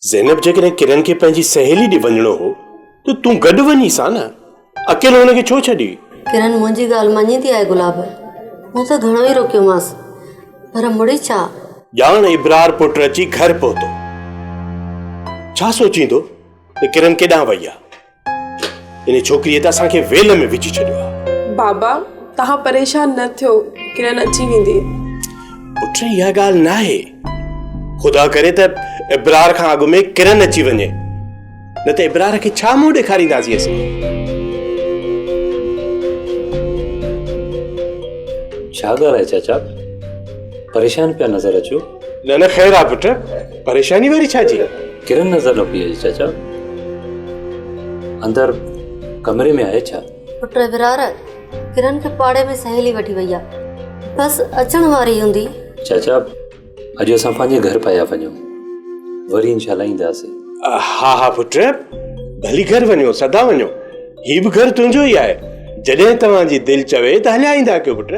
ज़ैनब जेकॾहिं किरण खे पंहिंजी सहेली ॾे वञिणो हो त तूं गॾु वञी सां न, अकेलो हुनखे छो छॾी? किरण मुंहिंजी ॻाल्हि मञींदी आहे गुलाब। मूं त घणो ई रोकियोमांसि, पर मुड़ी छा? ॼाण इब्रार पुट अची घर पहुतो, छा सोचींदो त किरण केॾांहुं वई आहे? इन छोकिरीअ त असांखे वेल में विझी छॾियो आहे। बाबा तव्हां परेशान न थियो, किरण अची वेंदी। पुट इहा ॻाल्हि न आहे, ख़ुदा करे त इब्रार खां अॻु में किरण अची वञे, न त इब्रार खे छा मुंहुं ॾेखारींदासीं असीं? छा ॻाल्हि आहे चाचा, परेशान पिया नज़र अचो? न न ख़ैर आहे पुट, परेशानी वारी छा जी? किरण नज़र न पई अचे चाचा, अंदर कमरे में आहे छा? पुट इब्रार किरण खे पाड़े में सहेली वठी वई आहे, बसि अचण वारी हूंदी। चाचा अॼु असां पंहिंजे घर पिया वञूं, वरी इंशाल्लाह ईंदासीं। हा हा पुट, भली घर वञो, सदा वञो, ही बि घर तुंहिंजो ई आहे। जॾहिं तव्हांजी दिलि चवे त हलिया ईंदा कयो पुट।